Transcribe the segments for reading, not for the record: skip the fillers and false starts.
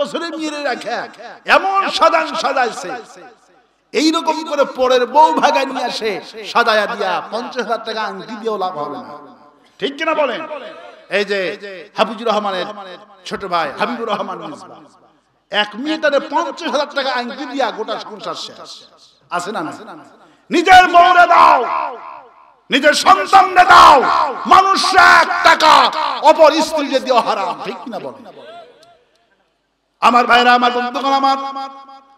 বছরে মেরে রাখা এমন সাজাইছে, এইরকম করে পরের বউ ভাগায় নিয়ে আসে সাজায়া দিয়া 50,000 টাকা আংটি দিয়েও লাভ হবে না। ঠিক কিনা বলেন? এই যে হাফিজুর রহমানের ছোট ভাই হাবিবুর রহমান মিসবাহ, এক মেয়েটারে 50,000 টাকা আংটি দিয়া গোটা সংসার শেষ। আছে না? নিজের বউরে দাও, নিজের সন্তানরে দাও, মানুষ 1 টাকা অপর স্ত্রীকে দেওয়া হারাম। ঠিক কিনা বলেন? আমার ভাইরা, আমার বন্ধুগণ, আমার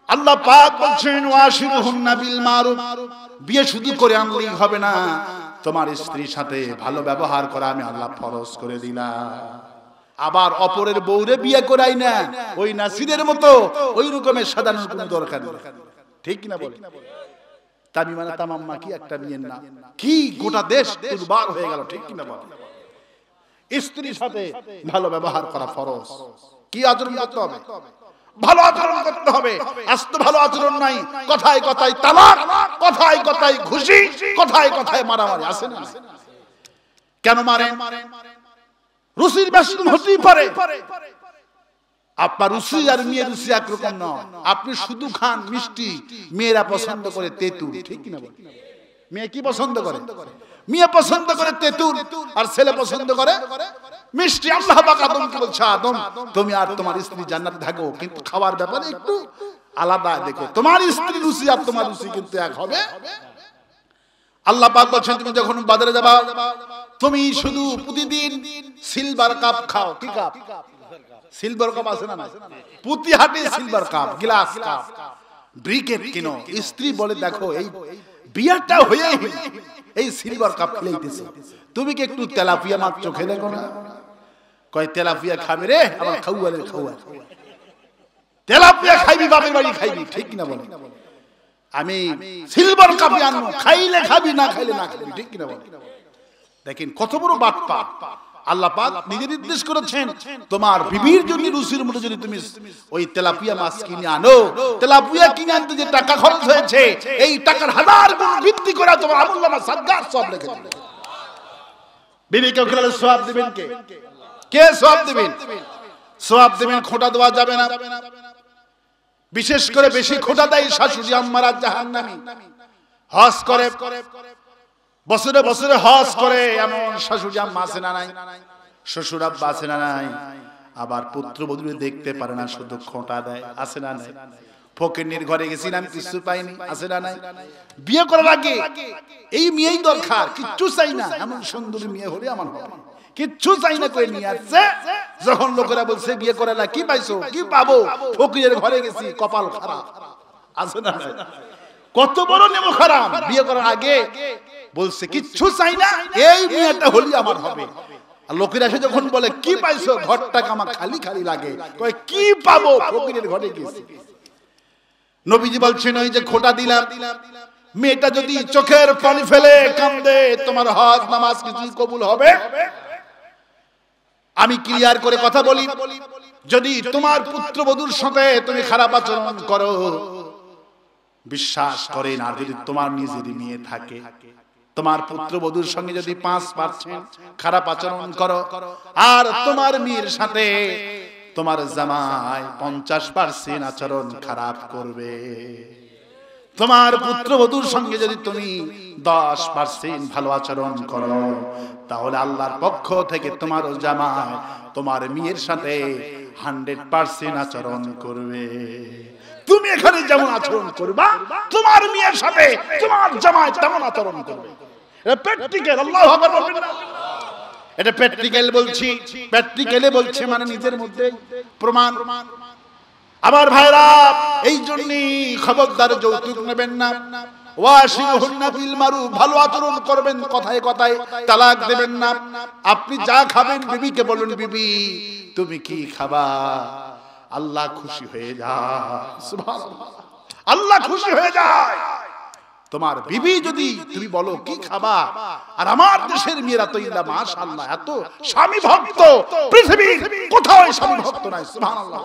আল্লাহ পাক বলছেন ওয়াশিরুহুন্না বিল মারুফ, বিয়ে শুধু করে আনলেই হবে না, তোমার স্ত্রীর সাথে ভালো ব্যবহার করা আমি আল্লাহ ফরজ করে দিলাম। আবার অপরের বউরে বিয়ে করাই না ওই নাসিরের মতো ওই রকমের সাধারণ কোনো দরকার নেই। ঠিক কিনা বলেন? তামিমানা তামাম্মা কি একটা বিয়ের না, কি গোটা দেশ দুর্বার হয়ে গেল। ঠিক কিনা বলেন? স্ত্রীর সাথে ভালো ব্যবহার করা ফরজ। কি আচরণ করতে হবে? ভালো আচরণ করতে হবে। আজ তো ভালো আচরণ নাই, কথায় কথায় তালাক, কথায় কথায় খুশি, কথায় কথায় মারামারি। আছে না? কেন মারেন? রুচির বেশন হতেই পারে। আপনার রুচি আর মেয়ের রুচি একরকম নয়। আপনি শুধু খান মিষ্টি, মেয়েরা পছন্দ করে তেঁতুল। ঠিক কিনা বলেন? মেয়ে কি পছন্দ করে? মেয়ে পছন্দ করে তেঁতুল, আর ছেলে পছন্দ করে মিষ্টি। আল্লাহ পাক আদমকে বলছে, আদম তুমি আর তোমার স্ত্রী জান্নাতে থাকো, কিন্তু খাওয়ার ব্যাপারে একটু আলাদা দেখো। তোমার স্ত্রী রুচি আর তোমার রুচি কিন্তু এক হবে। আল্লাহ পাক বলছেন তুমি যখন বাজারে যাবা তুমি শুধু প্রতিদিন সিলভার কাপ খাও। কি কাপ? সিলভার কাপ আছে না? প্রতি হাটে silver cup, glass cup, briquette কিনো। স্ত্রী বলে দেখো এই বিয়ারটা হয়ে এই সিলভার কাপ খেলাইতেছে, তুমি কি একটু তেলাপিয়া মাছ চোখে দেখো না? কয় তেলাপিয়া খাবে রে, আমার খাওয়ালে খাওয়া, তেলাপিয়া খাইবি বাপের বাড়ি খাইবি। ঠিক কিনা বলে? আমি সিলভার কাপে আনবো, খাইলে খাবি, না খাইলে না খাবি। ঠিক কিনা বলে? দেখেন কত বড় বাটপা। আল্লাহ পাক নিজে নির্দেশ করেছেন তোমার বিবির জন্য রুচির মতো যদি তুমি ওই তেলাপিয়া মাছ কিনে আনো, তেলাপিয়া কিনে আনতে যে টাকা খরচ হয়েছে এই টাকার 1000 গুণ বৃদ্ধি করে তোমার আমলনামা সাদগার সব লিখে দেবে। বিবিকে খেলালে সওয়াব দিবেন কে? কে সওয়াব দিবেন? সওয়াব দিবেন, খোঁটা দেওয়া যাবে না। বিশেষ করে বেশি খোঁটা দেয় শাশুড়ি আম্মারা জাহান্নামী। হজ করে বছরে বছরে হজ করে এমন শাশুড়ি আম্মা আছে না নাই? শ্বশুর আব্বা আছে না নাই? আবার পুত্রবধূ দেখতে পারে না, শুধু খোঁটা দেয়। আছে না নাই? ফকিরনির ঘরে গেছিলাম কিছু পাইনি। আছে না নাই? বিয়ে করার আগে এই মেয়েই দরকার, কিচ্ছু চাই না, এমন সুন্দরী মেয়ে হলে আমার হবে, কিচ্ছু চাই না করে নিয়ে আসছে। যখন লোকেরা বলছে বিয়ে করে না, কি পাইছো? কি পাবো? ফকিরের ঘরে গেছি, কপাল খারাপ। আছে না নাই? কত বড় নেমো খারাপ। বিয়ে করার আগে বলছে কিচ্ছু চাই না, এই মেয়েটা হলি আমার হবে। আর লোকেরা এসে যখন বলে কি পাইছো, ঘরটাকে আমার খালি খালি লাগে, কয় কি পাবো? ফকিরের ঘরে গেছি। নবীজি বলছেন ওই যে খোঁটা দিলাম, মেয়েটা যদি চোখের পানি ফেলে কাঁদে, তোমার হজ নামাজ কিছুই কবুল হবে? আমি ক্লিয়ার করে কথা বলি, যদি তোমার পুত্রবধূর সাথে তুমি খারাপ আচরণ করো, বিশ্বাস করেন, আর যদি তোমার নিজেরই মেয়ে থাকে, তোমার পুত্রবধূর সঙ্গে যদি 5% খারাপ আচরণ করো, আর তোমার মেয়ের সাথে তোমার জামাই 50% আচরণ খারাপ করবে, তোমার পুত্রবধূর সঙ্গে যদি তুমি 10% ভালো আচরণ করো, তাহলে আল্লাহর পক্ষ থেকে তোমার জামাই তোমার মেয়ের সাথে 100% আচরণ করবে। তুমি এখানে যেমন আচরণ করবা, তোমার মেয়ের সাথে তোমার জামাই তেমন আচরণ করবে। এটা প্র্যাকটিক্যাল। আল্লাহু আকবার বলবেন না? এটা প্র্যাকটিক্যাল বলছি, প্র্যাকটিক্যালে বলছে মানে নিজের মধ্যে প্রমাণ। আমার ভাইরা, এই জন্যই খবরদার যৌতুক নেবেন না। ওয়াশিরুহুন্না বিল মারুফ, ভালো আচরণ করবেন, কথায় কথায় তালাক দেবেন না। আপনি যা খাবেন বিবিকে বলুন, বিবি তুমি কি খাবা? আল্লাহ খুশি হয়ে যায়। সুবহানাল্লাহ, আল্লাহ খুশি হয়ে যায়। তোমার বিবি যদি তুমি বলো কি খাবা, আর আমার দেশের মেয়েরা তো ইল্লা মাশাআল্লাহ এত স্বামী ভক্ত, পৃথিবীর কোথাও স্বামী ভক্ত নাই। সুবহানাল্লাহ।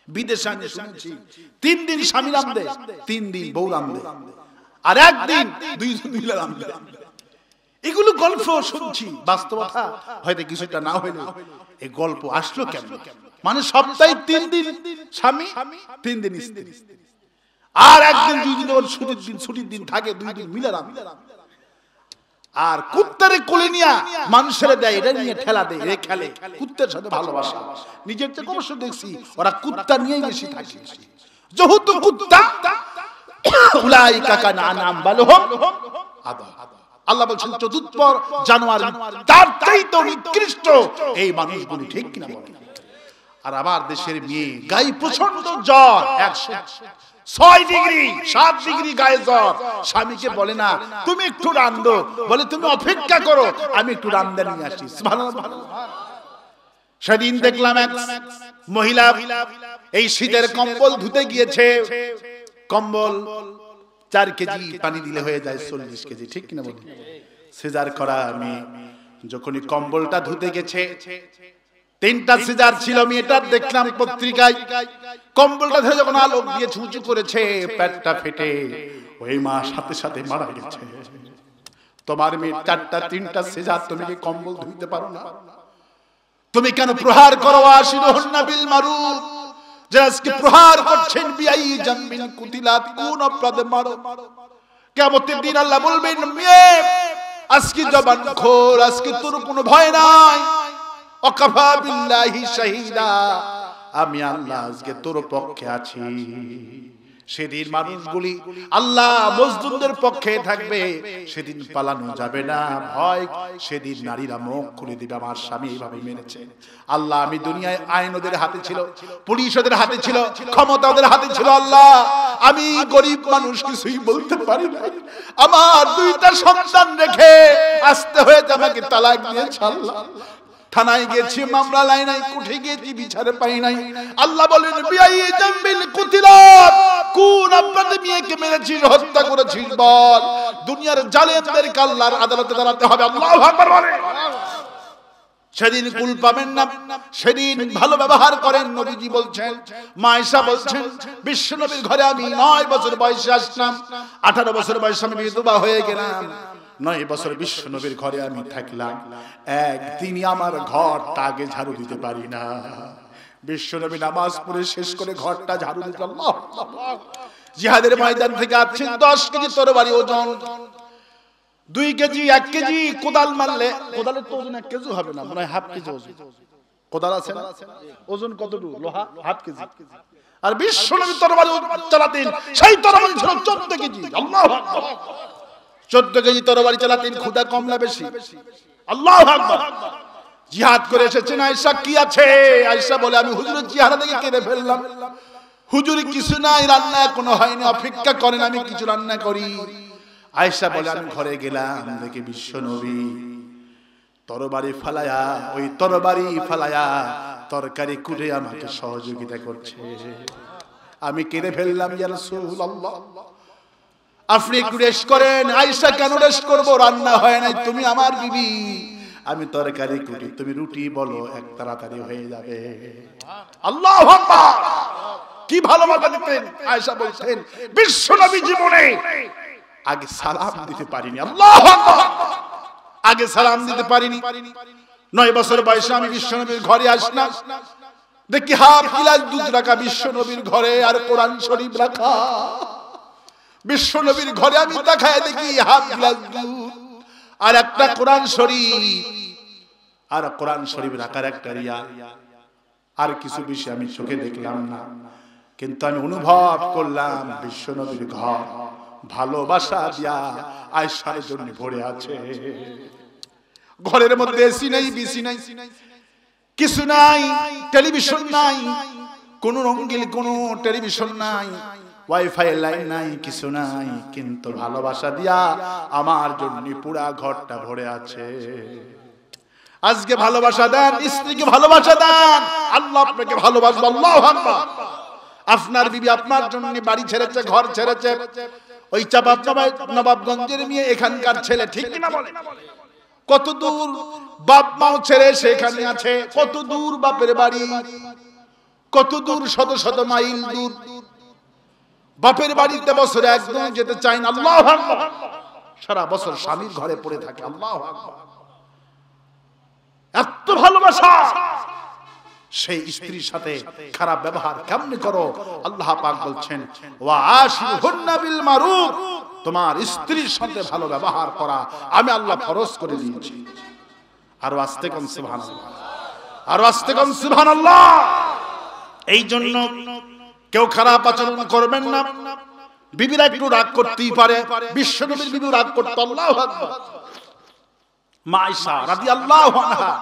বিদেশে আমি শুনেছি 3 দিন স্বামী রামদে, 3 দিন বউ রামদে, আর একদিন দুই রামদে। এগুলো গল্প শুনছি, বাস্তবতা হয়তো কিছুটা না হইলে এই গল্প আসলো কেন? মানে সপ্তাহে 3 দিন স্বামী, 3 দিন স্ত্রী, আর একদিন 2 দিন ওর ছুটির দিন থাকে, 2 দিন মিলে রাম। আর কুত্তারে কোলে নিয়া মানুষের দেয়, এটা নিয়ে ঠেলা দেয়, এ খেলে, কুত্তার সাথে ভালোবাসা। নিজের থেকে অবশ্য দেখছি ওরা কুত্তা নিয়েই বেশি থাকে, যেহেতু কুত্তা উলাইকা কানা আনাম বালহুম আদা। আল্লাহ বলছেন চতুর্থ জানোয়ার তার চাইতে নিকৃষ্ট এই মানুষগুলি, ঠিক কিনা বলেন? আর আমার দেশের মেয়ে গায়ে প্রচন্ড জ্বর, 106 ডিগ্রি 7 ডিগ্রি গায়ে জ্বর, স্বামীকে বলে না তুমি একটু রান্ধো, বলে তুমি অপেক্ষা করো আমি একটু রান্ধে নিয়ে আসি। সুবহানাল্লাহ। সেদিন দেখলাম এক মহিলা এই শীতের কম্বল ধুতে গিয়েছে, কম্বল 4 কেজি পানি দিলে হয়ে যায় 40 কেজি, ঠিক কিনা বলি? সিজার করা মেয়ে যখনই কম্বলটা ধুতে গেছে, 3টা সিজার ছিল মেয়েটার, দেখলাম পত্রিকায়। কম্বলটা ধরে যখন আলোক দিয়ে উঁচু করেছে, পেটটা ফেটে ওই মা সাথে সাথে মারা গেছে। তোমার মেয়ে 3টা সিজার, তুমি কি কম্বল ধুইতে পারো না? তুমি কেন প্রহার করো? আশিরুহুন্না বিল মারুফ, যে আজকে প্রহার করছেন বিআই জামবিন কুতিলাত, কোন অপরাধে মারো? কিয়ামতের দিন আল্লাহ বলবেন মেয়ে আজকে জবান খোর, আজকে তোর কোনো ভয় নাই। ওয়াকাফা বিল্লাহি শাহিদা, আমি আল্লাহ আজকে তোর পক্ষে আছি। সেদিন মানুষগুলি আল্লাহ মজদুরদের পক্ষে থাকবে, সেদিন পালানো যাবে না ভয়। সেদিন নারীরা মুখ খুলে দিবে, আমার স্বামী এইভাবে মেরেছে। আল্লাহ আমি দুনিয়ায় আইন ওদের হাতে ছিল, পুলিশ ওদের হাতে ছিল, ক্ষমতা ওদের হাতে ছিল। আল্লাহ আমি গরিব মানুষ, কিছুই বলতে পারি না। আমার 2টা সন্তান রেখে আসতে হয়েছে, আমাকে তালাক দিয়েছে। আল্লাহ থানায় গেছি, মামলা লাই নাই, কোর্টে গেছি, বিচারে পাই নাই। আল্লাহ বলেন বিআই জামবিল কুতিলাত, কোন অপরাধে মেয়েকে মেরেছিস, হত্যা করেছিস বল। দুনিয়ার জালেমদেরকে আল্লাহর আদালতে দাঁড়াতে হবে। আল্লাহু আকবার বলে। সেদিন কুল পাবেন না, সেদিন ভালো ব্যবহার করেন। নবীজি বলছেন, মা আয়েশা বলছেন, বিশ্ব নবীর ঘরে আমি 9 বছর বয়সে আসলাম, 18 বছর বয়সে আমি বিধবা হয়ে গেলাম। 9 বছর বিশ্ব নবীর ঘরে আমি থাকলাম, একদিনই আমার ঘরটা আগে ঝাড়ু দিতে পারি না। বিশ্ব নবী নামাজ পড়ে শেষ করে ঘরটা ঝাড়ু দিতে, আল্লাহ। জিহাদের ময়দান থেকে আসছেন, 10 কেজি তরবারি ওজন, 2 কেজি 1 কেজি কোদাল মারলে, কোদালের তো ওজন 1 কেজি হবে না, মনে হয় 1/2 কেজি ওজন। কোদাল আছে না, ওজন কতটুকু? লোহা 1/2 কেজি। আর বিশ্ব নবী তরবারি চালাতেন, সেই তরবারি ছিল 14 কেজি। আল্লাহু আকবার। 14 কেজি তরবারি চালাতেন, ক্ষুধা কম না বেশি? আল্লাহু আকবার। জিহাদ করে এসেছেন। আয়েশা কি আছে? আয়েশা বলে আমি হুজুরের চেহারা দেখে কেঁদে ফেললাম। হুজুরি কিছু নাই, রান্না এখনো হয়নি, অপেক্ষা করেন আমি কিছু রান্না করি। আয়েশা বলে আমি ঘরে গেলাম, দেখি বিশ্ব নবী তরবারি ফালায়া, ওই তরবারি ফালায়া তরকারি কুটে আমাকে সহযোগিতা করছে। আমি কেঁদে ফেললাম, ইয়া রাসূলুল্লাহ আপনি একটু রেস্ট করেন। আয়েশা কেন রেস্ট করব? রান্না হয় নাই, তুমি আমার বিবি, আমি তরকারি কুটি, তুমি রুটি বলো, এক তাড়াতাড়ি হয়ে যাবে। আল্লাহু আকবার। কি ভালোবাসা দিতেন। আয়েশা বলছেন বিশ্ব নবী জীবনে আগে সালাম দিতে পারিনি। আল্লাহু আকবার। আগে সালাম দিতে পারিনি। 9 বছর বয়সে আমি বিশ্ব নবীর ঘরে আসলাম, দেখি হাফ গিলাস দুধ রাখা বিশ্ব নবীর ঘরে, আর কোরআন শরীফ রাখা। বিশ্ব নবীর ঘরে আমি দেখায় দেখি হাফ গ্লাস দুধ আর একটা কোরআন শরীফ, আর কোরআন শরীফ রাখার একটা রিয়া, আর কিছু বিষয় আমি চোখে দেখলাম না, কিন্তু আমি অনুভব করলাম বিশ্ব নবীর ঘর ভালোবাসা দিয়া আয়েশার জন্য ভরে আছে। ঘরের মধ্যে এসি নাই, বিসি নাই, কিছু নাই, টেলিভিশন নাই, কোন রঙিন কোন টেলিভিশন নাই, ওয়াইফাই লাইন নাই, কিছু নাই, কিন্তু ভালোবাসা দিয়া আমার জন্য পুরা ঘরটা ভরে আছে। আজকে ভালোবাসা দেন, স্ত্রীকে ভালোবাসা দেন, আল্লাহ আপনাকে ভালোবাসবে। আল্লাহু আকবার। আপনার বিবি আপনার জন্য বাড়ি ছেড়েছে, ঘর ছেড়েছে, ওই নবাবগঞ্জের মেয়ে এখানকার ছেলে, ঠিক কিনা বলে? কত দূর বাপ মাও ছেড়ে সেখানে আছে, কত দূর বাপের বাড়ি, কত দূর শত শত মাইল দূর। বাপের বাড়িতে বছরে একদম যেতে চাই না। আল্লাহু আকবার। সারা বছর স্বামীর ঘরে পড়ে থাকে। আল্লাহু আকবার। এত ভালোবাসা, সেই স্ত্রীর সাথে খারাপ ব্যবহার কেমনে করো? আল্লাহ পাক বলছেন ওয়া আশিরুহুন্না বিল মারুফ, তোমার স্ত্রীর সাথে ভালো ব্যবহার করা আমি আল্লাহ ফরজ করে দিয়েছি। আর আস্তে কোন সুবহানাল্লাহ, আর আস্তে কোন সুবহানাল্লাহ। এই জন্য কেউ খারাপ আচরণ করবেন না। বিবিরা একটু রাগ করতেই পারে, বিশ্বনবীর বিবি রাগ করতে, আল্লাহু আকবার। মা আয়েশা রাদিয়াল্লাহু আনহা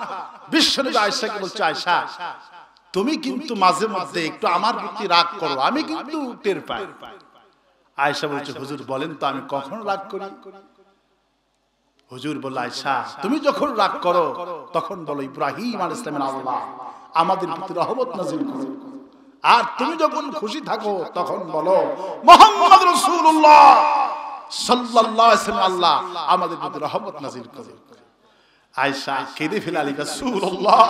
বিশ্বনবী আয়েশাকে বলছে, আয়েশা তুমি কিন্তু মাঝে মধ্যে একটু আমার প্রতি রাগ করো, আমি কিন্তু টের পাই। আয়েশা বলছে, হুজুর বলেন তো আমি কখন রাগ করি? হুজুর বলল, আয়েশা তুমি যখন রাগ করো তখন বলো ইব্রাহিম আলাইহিস সালামের আল্লাহ আমাদের প্রতি রহমত নাযিল করো। আর তুমি যখন খুশি থাকো তখন বলো মুহাম্মদ রাসূলুল্লাহ সাল্লাল্লাহু আলাইহি ওয়াসাল্লাম আল্লাহ আমাদের প্রতি রহমত নাযিল করো। আয়েশা কেঁদে ফেললেন, রাসূলুল্লাহ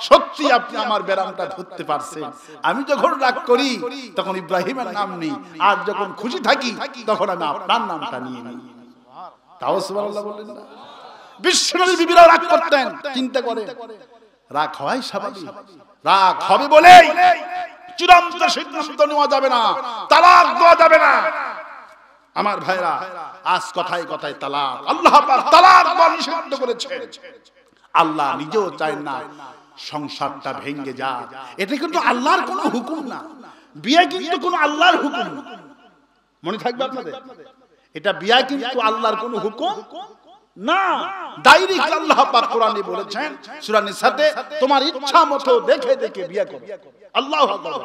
সত্যি আপনি আমার ব্যারামটা ধরতে পারছেন। আমি যখন রাগ করি তখন ইব্রাহিমের নাম নেই, আর যখন খুশি থাকি তখন আমি আপনার নামটা নিয়ে নিই। তাও সুবহানাল্লাহ বললেন না? বিশ্বনবী বিবিরা রাগ করতেন, চিন্তা করে রাগ হয় স্বাভাবিক, রাগ হবে বলে চূড়ান্ত সিদ্ধান্ত নেওয়া যাবে না, তালাক দেওয়া যাবে না। আমার ভাইরা, আজ কথায় কথায় তালাক, আল্লাহ পাক তালাক দেওয়া নিষিদ্ধ করেছেন। আল্লাহ নিজেও চায় না সংসারটা ভেঙে যায়। এটা কিন্তু আল্লাহর কোনো হুকুম না, বিয়ে কিন্তু কোনো আল্লাহর হুকুম না। মনে থাকবে আপনাদের, এটা বিয়ে কিন্তু আল্লাহর কোনো হুকুম না। ডাইরেক্ট আল্লাহ পাক কোরআনে বলেছেন সূরা নিসাতে, তোমার ইচ্ছা মতো দেখে দেখে বিয়ে করো। আল্লাহু আকবার।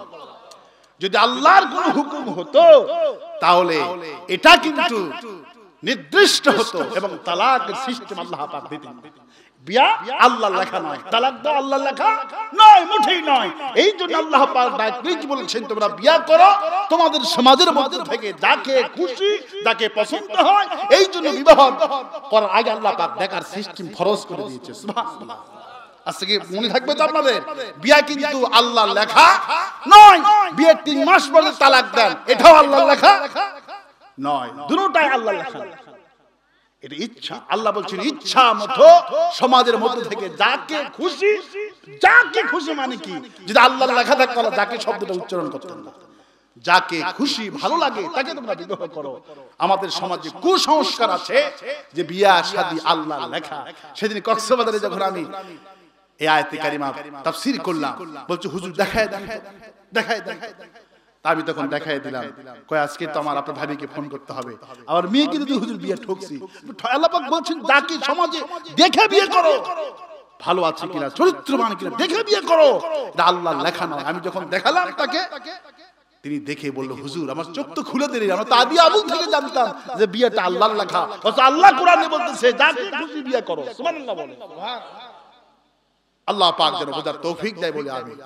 যদি আল্লাহর কোনো হুকুম হতো তাহলে এটা কিন্তু নির্দিষ্ট হতো এবং তালাকের সিস্টেম আল্লাহ পাক দিতেন। বিয়া আল্লাহর লেখা নয়, তালাক দাও আল্লাহর লেখা নয়, মোটেই নয়। এই জন্য আল্লাহ পাক ডাইরেক্ট বলেছেন তোমরা বিয়া করো তোমাদের সমাজের মধ্যে থেকে যাকে খুশি যাকে পছন্দ হয়। এই জন্য বিবাহ করার আগে আল্লাহ পাক দেখার সিস্টেম ফরজ করে দিয়েছে। সুবহানাল্লাহ। আজকে কি মনে থাকবে তো আপনাদের, বিয়া কিন্তু আল্লাহর লেখা নয়। বিয়ের 3 মাস পরে তালাক দেন, এটাও আল্লাহর লেখা নয়, দুটোটাই আল্লাহর লেখা। এটা ইচ্ছা। আল্লাহ বলছেন ইচ্ছা মতো সমাজের মধ্যে থেকে যাকে খুশি মানে কি, যদি আল্লাহর লেখা থাকে তাহলে যাকে শব্দটা উচ্চারণ করতেন না। যাকে খুশি ভালো লাগে তাকে তোমরা বিবাহ করো। আমাদের সমাজে কুসংস্কার আছে যে বিয়া শাদী আল্লাহর লেখা। সেদিন কক্সবাজারে যখন আমি এই আয়াতে কারিমা তাফসীর করলাম, বলছে হুজুর দেখায় আমি তখন দেখাই দিলাম, কয় আজকে তো আমার আপনার ভাবিকে ফোন করতে হবে, আমার মেয়েকে যদি হুজুর বিয়ে ঠকছি। আল্লাহ পাক বলছেন যাকে সমাজে দেখে বিয়ে করো, ভালো আছে কিনা চরিত্রবান কিনা দেখে বিয়ে করো, এটা আল্লাহর লেখা নয়। আমি যখন দেখালাম তাকে, তিনি দেখে বলল হুজুর আমার চোখ তো খুলে দিলেন, আমরা তো আদি আবুল থেকে জানতাম যে বিয়েটা আল্লাহর লেখা। অথচ আল্লাহ কোরআনে বলতেছে যাকে খুশি বিয়ে করো। সুবহানাল্লাহ বলে। আল্লাহ পাক যেন বোঝার তৌফিক দেয় বলে আমিন।